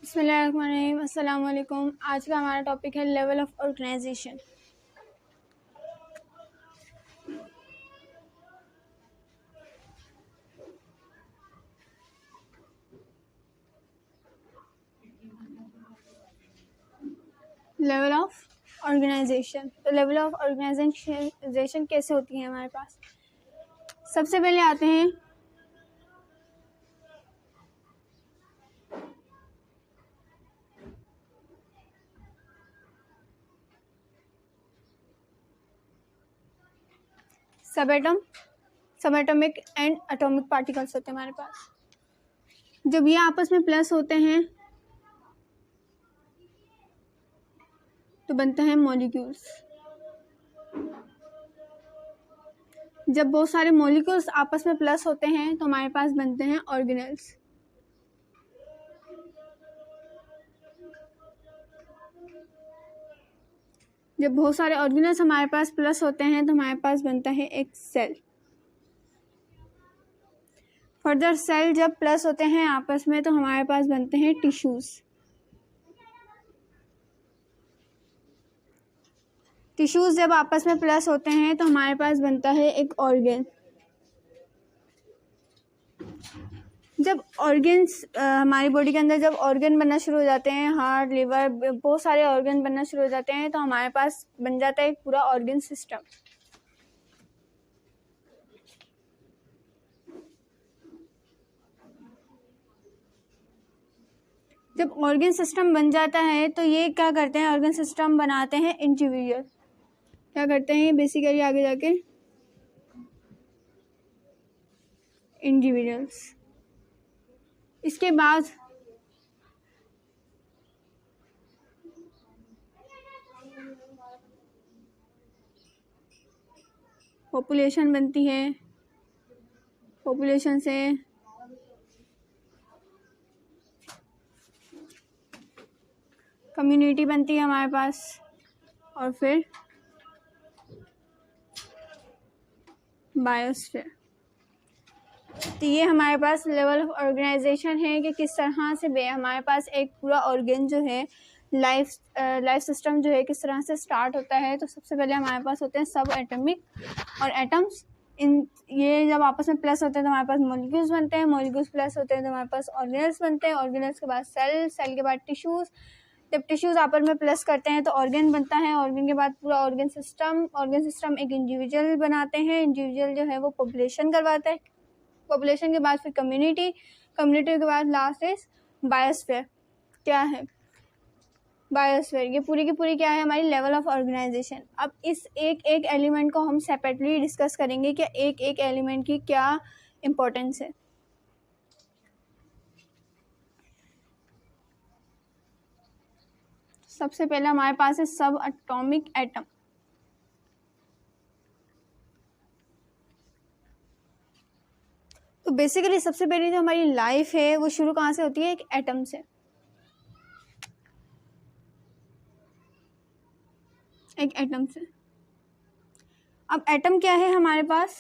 बिस्मिल्लाहिर्रहमानिर्रहीम। अस्सलाम वालेकुम। आज का हमारा टॉपिक है level of organisation. Level of organisation. तो लेवल ऑफ ऑर्गेनाइजेशन कैसे होती है हमारे पास? सबसे पहले आते हैं सब एटम, सब एटॉमिक एंड एटॉमिक पार्टिकल्स होते हैं हमारे पास। जब ये आपस में प्लस होते हैं तो बनते हैं मॉलिक्यूल्स। जब बहुत सारे मॉलिक्यूल्स आपस में प्लस होते हैं तो हमारे पास बनते हैं ऑर्गेनेल्स। जब बहुत सारे ऑर्गेनेल्स हमारे पास प्लस होते हैं तो हमारे पास बनता है एक सेल। फर्दर सेल जब प्लस होते हैं आपस में तो हमारे पास बनते हैं टिश्यूज। टिश्यूज जब आपस में प्लस होते हैं तो हमारे पास बनता है एक ऑर्गन। जब ऑर्गन्स हमारी बॉडी के अंदर जब ऑर्गन बनना शुरू हो जाते हैं, हार्ट, लिवर, बहुत सारे ऑर्गन बनना शुरू हो जाते हैं तो हमारे पास बन जाता है एक पूरा ऑर्गन सिस्टम। जब ऑर्गन सिस्टम बन जाता है तो ये क्या करते हैं, ऑर्गन सिस्टम बनाते हैं इंडिविजुअल। क्या करते हैं बेसिकली आगे जाके इंडिविजुअल्स। इसके बाद पॉपुलेशन बनती है। पॉपुलेशन से कम्युनिटी बनती है हमारे पास, और फिर बायोस्फीयर। तो ये हमारे पास लेवल ऑफ ऑर्गेनाइजेशन है कि किस तरह से हमारे पास एक पूरा ऑर्गन जो है, लाइफ सिस्टम जो है किस तरह से स्टार्ट होता है। तो सबसे पहले हमारे पास होते हैं सब एटॉमिक और एटम्स। ये जब आपस में प्लस होते हैं तो हमारे पास मॉलिक्यूल्स बनते हैं। मॉलिक्यूल्स प्लस होते हैं तो हमारे पास ऑर्गेनल्स बनते हैं। ऑर्गेनल्स के बाद सेल के बाद टिश्यूज। जब टिश्यूज आपस में प्लस करते हैं तो ऑर्गन बनता है। ऑर्गन के बाद पूरा ऑर्गन सिस्टम एक इंडिविजुअल बनाते हैं। इंडिविजुअल जो है वो पॉपुलेशन करवाता है। पॉपुलेशन के बाद फिर कम्युनिटी के बाद लास्ट इज बायोस्फीयर। क्या है बायोस्फीयर? ये पूरी की पूरी क्या है, हमारी लेवल ऑफ ऑर्गेनाइजेशन। अब इस एक एक एलिमेंट को हम सेपरेटली डिस्कस करेंगे कि एक एक एलिमेंट की क्या इम्पोर्टेंस है। सबसे पहले हमारे पास है सब एटॉमिक एटम। तो बेसिकली सबसे पहले जो हमारी लाइफ है वो शुरू कहाँ से होती है? एक एटम से। एक एटम से। अब एटम क्या है हमारे पास?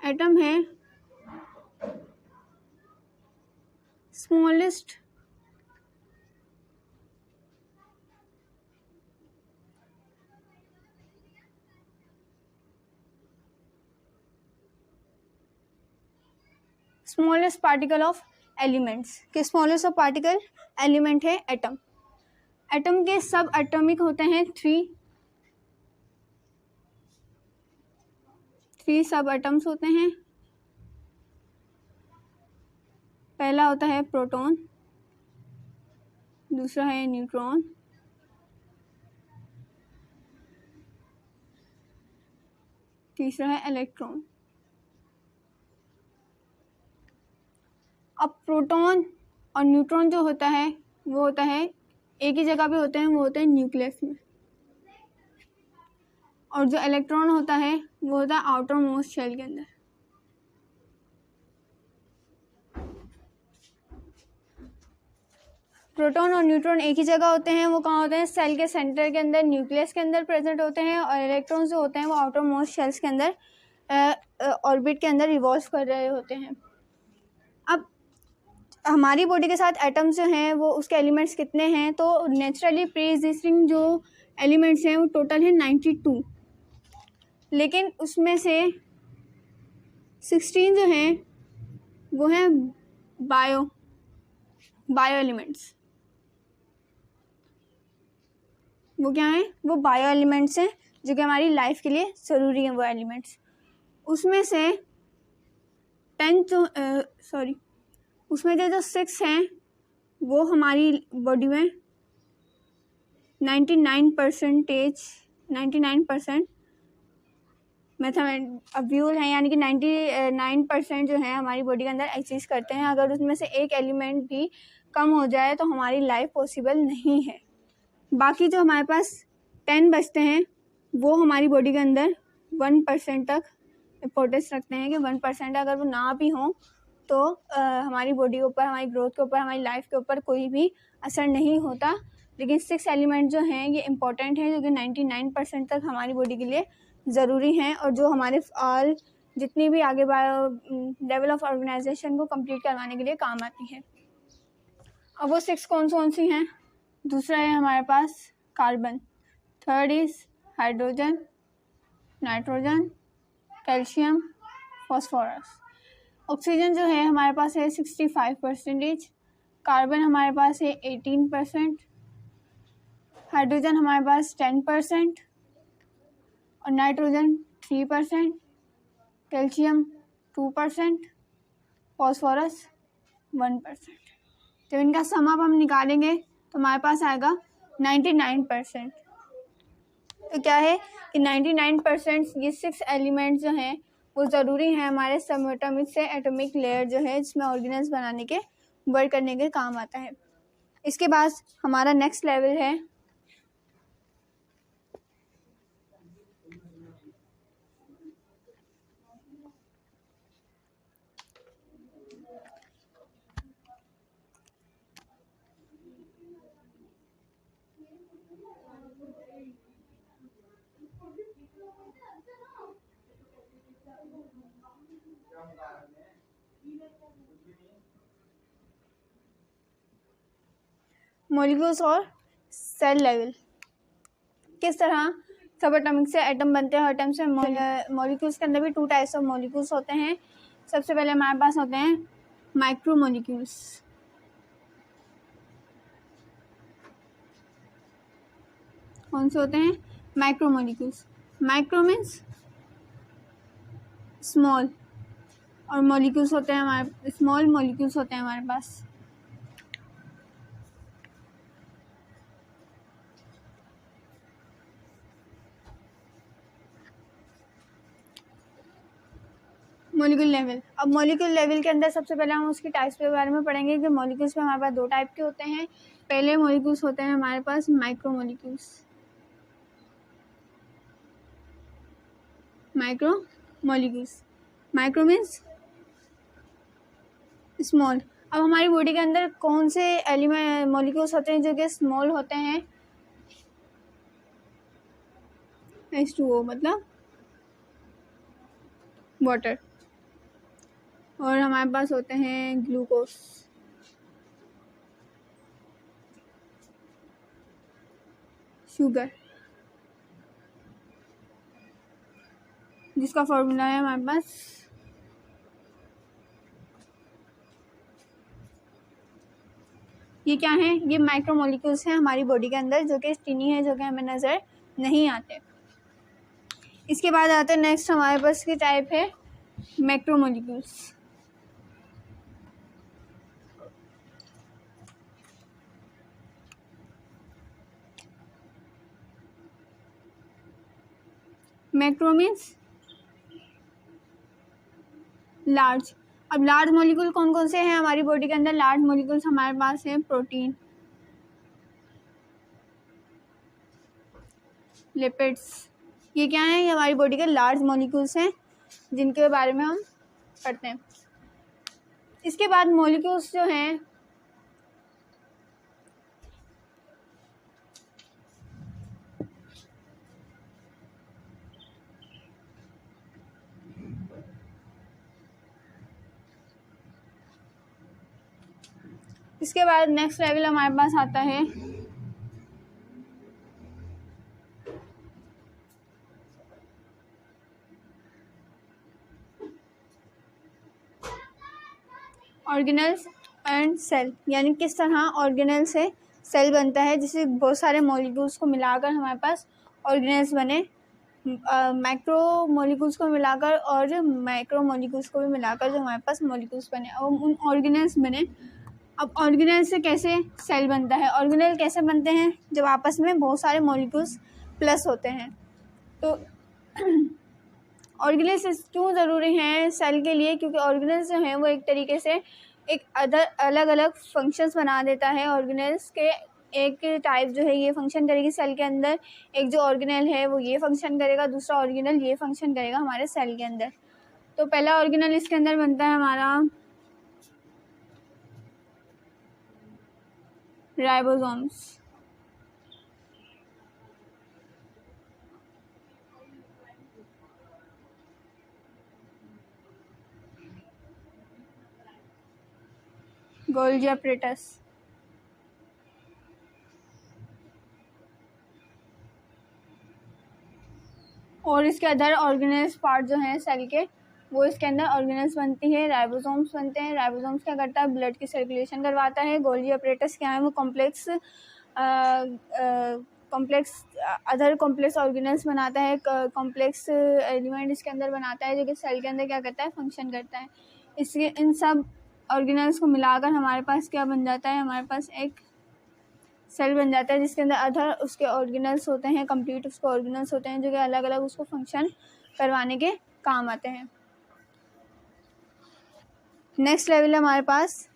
एटम है स्मॉलेस्ट पार्टिकल ऑफ एलिमेंट्स। कि स्मॉलेस्ट ऑफ पार्टिकल एलिमेंट है एटम। एटम के सब एटॉमिक होते हैं थ्री सब एटम्स होते हैं। पहला होता है प्रोटॉन, दूसरा है न्यूट्रॉन, तीसरा है इलेक्ट्रॉन। अब प्रोटॉन और न्यूट्रॉन जो होता है वो होता है एक ही जगह पे होते हैं, वो होते हैं न्यूक्लियस में। और जो इलेक्ट्रॉन होता है वो होता है आउटर मोस्ट शेल के अंदर। प्रोटॉन और न्यूट्रॉन एक ही जगह होते हैं, वो कहाँ होते हैं? सेल के सेंटर के अंदर, न्यूक्लियस के अंदर प्रेजेंट होते हैं। और इलेक्ट्रॉन जो होते हैं वो आउटर मोस्ट शेल्स के अंदर ऑर्बिट के अंदर रिवॉल्व कर रहे होते हैं। अब हमारी बॉडी के साथ एटम्स जो हैं वो उसके एलिमेंट्स कितने हैं, तो नेचुरली प्री एग्जिस्टिंग जो एलिमेंट्स हैं वो टोटल है 92, लेकिन उसमें से 16 जो हैं वो हैं बायो एलिमेंट्स। वो क्या हैं? वो बायो एलिमेंट्स हैं जो कि हमारी लाइफ के लिए ज़रूरी हैं वो एलिमेंट्स। उसमें से 6 हैं वो हमारी बॉडी में 99% मैथमेटिकल हैं, यानी कि 99% जो है हमारी बॉडी के अंदर एग्जिस्ट करते हैं। अगर उसमें से एक एलिमेंट भी कम हो जाए तो हमारी लाइफ पॉसिबल नहीं है। बाकी जो हमारे पास 10 बचते हैं वो हमारी बॉडी के अंदर 1% तक इम्पोर्टेंस रखते हैं कि 1% अगर वो ना भी हों तो हमारी बॉडी के ऊपर, हमारी ग्रोथ के ऊपर, हमारी लाइफ के ऊपर कोई भी असर नहीं होता। लेकिन 6 एलिमेंट जो हैं ये इम्पोर्टेंट हैं, जो कि 99% तक हमारी बॉडी के लिए ज़रूरी हैं और जो हमारे जितनी भी आगे लेवल ऑफ ऑर्गेनाइजेशन को कंप्लीट करवाने के लिए काम आती है। अब वो 6 कौन सी हैं? दूसरा है हमारे पास carbon, third is hydrogen, nitrogen, calcium, phosphorus. Oxygen जो है हमारे पास है 65%, कार्बन हमारे पास है 18%, हाइड्रोजन हमारे पास 10% और नाइट्रोजन 3%, कैल्शियम 2%, फॉस्फोरस 1%। तो इनका सम अप हम निकालेंगे तो हमारे पास आएगा 99%। तो क्या है कि 99% ये 6 एलिमेंट्स जो हैं वो ज़रूरी हैं हमारे सबएटॉमिक से एटॉमिक लेयर जो है जिसमें ऑर्गेनल्स बनाने के, वर्क करने के काम आता है। इसके बाद हमारा नेक्स्ट लेवल है मॉलिक्यूल्स और सेल लेवल। किस तरह सब एटॉमिक से एटम बनते हैं, एटम से मॉलिक्यूल्स के अंदर भी 2 टाइप्स ऑफ मॉलिक्यूल्स होते हैं। सबसे पहले हमारे पास होते हैं माइक्रो मॉलिक्यूल्स। कौन से होते हैं? Micro molecules. Micro means small और मॉलिक्यूल्स होते हैं हमारे, स्मॉल मॉलिक्यूल्स होते हैं हमारे पास। Molecule level. अब मॉलिक्यूल लेवल के अंदर सबसे पहले हम उसकी टाइप्स के बारे में पढ़ेंगे कि मॉलिक्यूल्स में हमारे पास 2 टाइप के होते हैं। पहले मॉलिक्यूल्स होते हैं हमारे पास micro molecules. Micro molecules, micro means small. अब हमारी बॉडी के अंदर कौन से एलिमेंट मॉलिक्यूल्स होते हैं जो कि स्मॉल होते हैं? H2O मतलब वाटर। और हमारे पास होते हैं ग्लूकोज, शुगर, जिसका फॉर्मूला है हमारे पास ये क्या है? ये माइक्रो मॉलिक्यूल्स हैं हमारी बॉडी के अंदर जो कि टीनी है, जो कि हमें नज़र नहीं आते। इसके बाद आते हैं नेक्स्ट हमारे पास की टाइप है macro molecules. Macro means large. अब लार्ज मॉलिक्यूल कौन कौन से हैं हमारी बॉडी के अंदर? लार्ज मॉलिक्यूल्स हमारे पास हैं प्रोटीन, लिपिड्स। ये क्या है? ये हमारी बॉडी के लार्ज मॉलिक्यूल्स हैं जिनके बारे में हम पढ़ते हैं। इसके बाद मॉलिक्यूल्स जो हैं इसके बाद नेक्स्ट लेवल हमारे पास आता है ऑर्गेनेल्स एंड सेल, यानी किस तरह ऑर्गेनेल से सेल बनता है, जिससे बहुत सारे मॉलिक्यूल्स को मिलाकर हमारे पास ऑर्गेनेल्स बने, मैक्रो मॉलिक्यूल्स को मिलाकर और माइक्रो मॉलिक्यूल्स को भी मिलाकर जो हमारे पास मॉलिक्यूल्स बने और उन ऑर्गेनेल्स बने। अब ऑर्गेनेल से कैसे सेल बनता है, ऑर्गेनेल कैसे बनते हैं, जब आपस में बहुत सारे मॉलिक्यूल्स प्लस होते हैं। तो ऑर्गेनेल्स क्यों ज़रूरी हैं सेल के लिए, क्योंकि ऑर्गेनेल्स जो हैं वो एक तरीके से एक अलग अलग फंक्शंस बना देता है। ऑर्गेनेल्स के एक टाइप जो है ये फंक्शन करेगी सेल के अंदर, एक जो ऑर्गेनेल है वो ये फंक्शन करेगा, दूसरा ऑर्गेनेल ये फंक्शन करेगा हमारे सेल के अंदर। तो पहला ऑर्गेनेल इसके अंदर बनता है हमारा राइबोसोम्स। गोल्गी अपरेटस, और इसके अदर ऑर्गेनेल्स पार्ट जो हैं सेल के वो इसके अंदर ऑर्गेनेल्स बनती है, राइबोसोम्स बनते हैं। राइबोसोम्स क्या करता है, ब्लड की सर्कुलेशन करवाता है। गोल्गी अपरेटस क्या है, वो अदर कॉम्प्लेक्स ऑर्गेनेल्स बनाता है, कॉम्प्लेक्स एलिमेंट इसके अंदर बनाता है, जो कि सेल के अंदर क्या करता है, फंक्शन करता है। इसके इन सब ऑर्गेनेल्स को मिलाकर हमारे पास क्या बन जाता है, हमारे पास एक सेल बन जाता है, जिसके अंदर अदर उसके ऑर्गेनल्स होते हैं, कंप्लीट उसके ऑर्गेनल्स होते हैं, जो कि अलग अलग उसको फंक्शन करवाने के काम आते हैं। नेक्स्ट लेवल है हमारे पास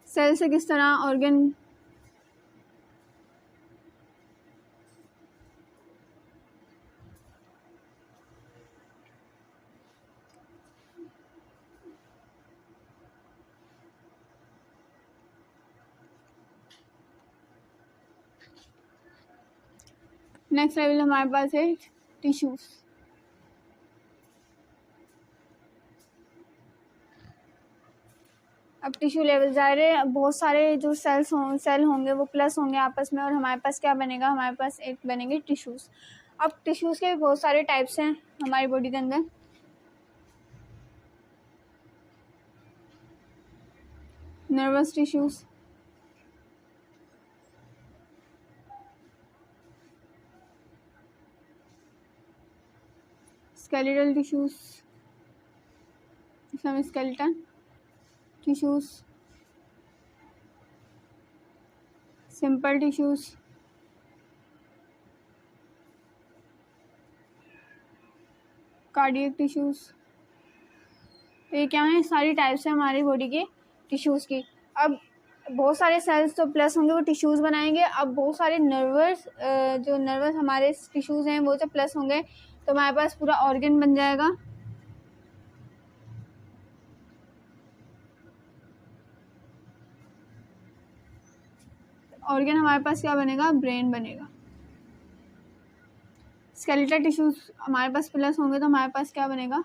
सेल से किस तरह ऑर्गन नेक्स्ट लेवल हमारे पास है टिश्यूज। अब टिश्यू लेवल ज़ाहिर है, बहुत सारे जो सेल होंगे वो प्लस होंगे आपस में, और हमारे पास क्या बनेगा, हमारे पास एक बनेंगे टिश्यूज़। अब टिश्यूज़ के भी बहुत सारे टाइप्स हैं हमारी बॉडी के अंदर। नर्वस टिश्यूज़, स्केलेटल टिश्यूज़, इसमें skeleton tissues, simple tissues, cardiac tissues. तो ये क्या है, सारी टाइप्स है हमारी बॉडी के टिश्यूज़ की। अब बहुत सारे सेल्स तो प्लस होंगे वो टिश्यूज़ बनाएंगे। अब बहुत सारे नर्वस हमारे टिश्यूज़ हैं वो जब प्लस होंगे तो हमारे पास पूरा ऑर्गन बन जाएगा। ऑर्गन हमारे पास क्या बनेगा, ब्रेन बनेगा। स्केलेटल टिश्यूज़ हमारे पास प्लस होंगे तो हमारे पास क्या बनेगा,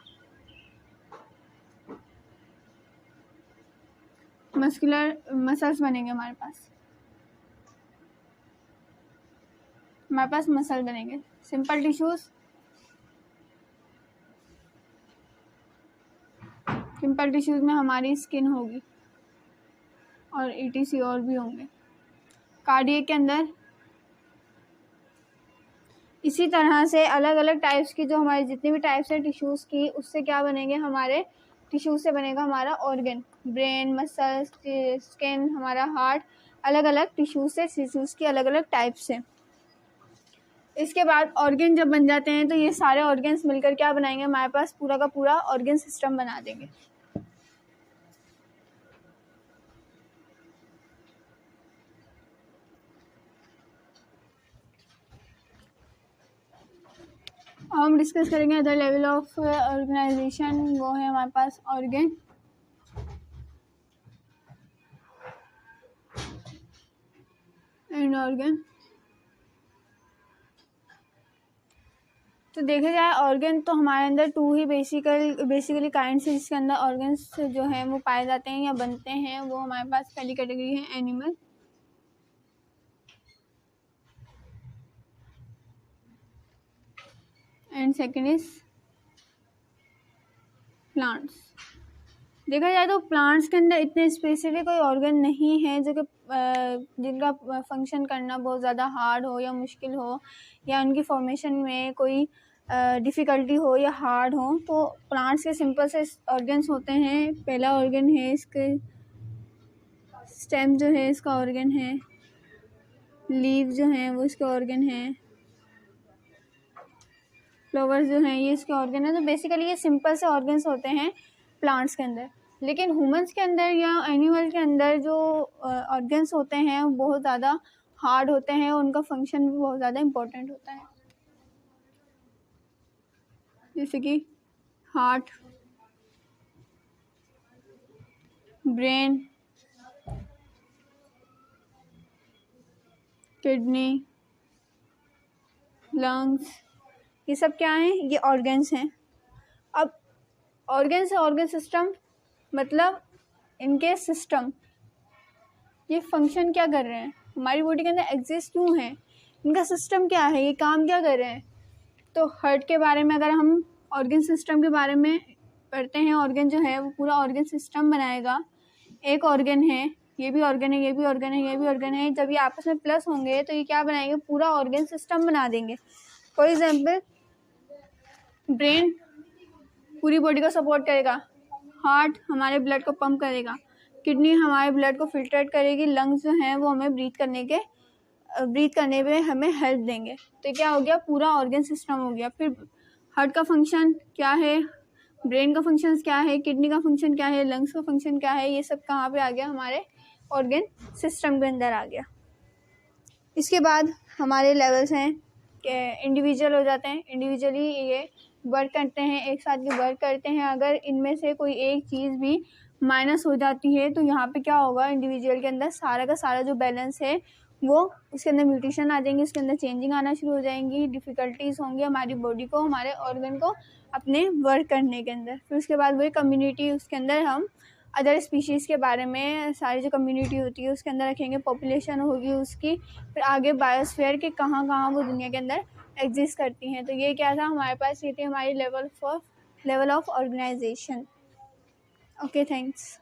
मस्कुलर मसल्स बनेंगे हमारे पास मसल बनेंगे। सिंपल टिश्यूज़ में हमारी स्किन होगी और ETC और भी होंगे। कार्डियक के अंदर इसी तरह से अलग अलग टाइप्स की जो हमारी जितनी भी टाइप्स है टिश्यूज़ की, उससे क्या बनेंगे, हमारे टिश्यू से बनेगा हमारा ऑर्गन, ब्रेन, मसल्स, स्किन, हमारा हार्ट, अलग अलग टिश्यूज़ की अलग अलग टाइप्स हैं। इसके बाद ऑर्गन जब बन जाते हैं तो ये सारे ऑर्गन्स मिलकर क्या बनाएंगे, हमारे पास पूरा का पूरा ऑर्गन सिस्टम बना देंगे। हम डिस्कस करेंगे अदर लेवल ऑफ ऑर्गेनाइजेशन, वो है हमारे पास ऑर्गन। Main organ. तो देखा जाए ऑर्गन तो हमारे अंदर टू ही बेसिकली काइंड्स है जिसके अंदर ऑर्गन्स जो हैं वो पाए जाते हैं या बनते हैं। वो हमारे पास पहली कैटेगरी है animal, and second is plants. देखा जाए तो प्लांट्स के अंदर इतने स्पेसिफिक कोई ऑर्गन नहीं है जो कि जिनका फंक्शन करना बहुत ज़्यादा हार्ड हो या मुश्किल हो या उनकी फॉर्मेशन में कोई डिफ़िकल्टी हो या हार्ड हो। तो प्लांट्स के सिंपल से ऑर्गन्स होते हैं। पहला ऑर्गन है इसके स्टेम जो है इसका ऑर्गन है, लीव जो हैं वो इसके ऑर्गन है, फ्लावर्स जो हैं ये इसके ऑर्गन है। तो बेसिकली ये सिंपल से ऑर्गन्स होते हैं प्लांट्स के अंदर। लेकिन ह्यूमंस के अंदर या एनिमल के अंदर जो ऑर्गन्स होते हैं वो बहुत ज़्यादा हार्ड होते हैं, उनका फंक्शन भी बहुत ज़्यादा इम्पोर्टेंट होता है, जैसे कि हार्ट, ब्रेन, किडनी, लंग्स, ये सब क्या हैं? ये ऑर्गन्स हैं। अब ऑर्गन्स है ऑर्गन सिस्टम मतलब इनके सिस्टम, ये फंक्शन क्या कर रहे हैं, हमारी बॉडी के अंदर एग्जिस्ट क्यों है, इनका सिस्टम क्या है, ये काम क्या कर रहे हैं। तो हार्ट के बारे में अगर हम ऑर्गन सिस्टम के बारे में पढ़ते हैं, ऑर्गन जो है वो पूरा ऑर्गन सिस्टम बनाएगा। एक ऑर्गन है, ये भी ऑर्गन है, ये भी ऑर्गन है, ये भी ऑर्गन है, जब ये आपस में प्लस होंगे तो ये क्या बनाएंगे, पूरा ऑर्गन सिस्टम बना देंगे। फॉर एग्जाम्पल ब्रेन पूरी बॉडी को सपोर्ट करेगा, हार्ट हमारे ब्लड को पंप करेगा, किडनी हमारे ब्लड को फिल्ट्रेट करेगी, लंग्स जो हैं वो हमें ब्रीथ करने में हमें हेल्प देंगे। तो क्या हो गया, पूरा ऑर्गन सिस्टम हो गया। फिर हार्ट का फंक्शन क्या है, ब्रेन का फंक्शन क्या है, किडनी का फंक्शन क्या है, लंग्स का फंक्शन क्या है, ये सब कहाँ पे आ गया, हमारे ऑर्गन सिस्टम के अंदर आ गया। इसके बाद हमारे लेवल्स हैं कि इंडिविजुअल हो जाते हैं, इंडिविजुअली ये वर्क करते हैं, एक साथ ये वर्क करते हैं। अगर इनमें से कोई एक चीज़ भी माइनस हो जाती है तो यहाँ पे क्या होगा, इंडिविजुअल के अंदर सारा का सारा जो बैलेंस है वो उसके अंदर म्यूटेशन आ जाएंगे, उसके अंदर चेंजिंग आना शुरू हो जाएंगी, डिफ़िकल्टीज़ होंगी हमारी बॉडी को, हमारे ऑर्गन को अपने वर्क करने के अंदर। फिर उसके बाद वही कम्युनिटी, उसके अंदर हम अदर स्पीशीज़ के बारे में सारी जो कम्युनिटी होती है उसके अंदर रखेंगे, पॉपुलेशन होगी उसकी, फिर आगे बायोस्फीयर के कहाँ कहाँ वो दुनिया के अंदर एग्जिस्ट करती हैं। तो ये क्या था हमारे पास, ये थी हमारी level of organisation. Okay, thanks.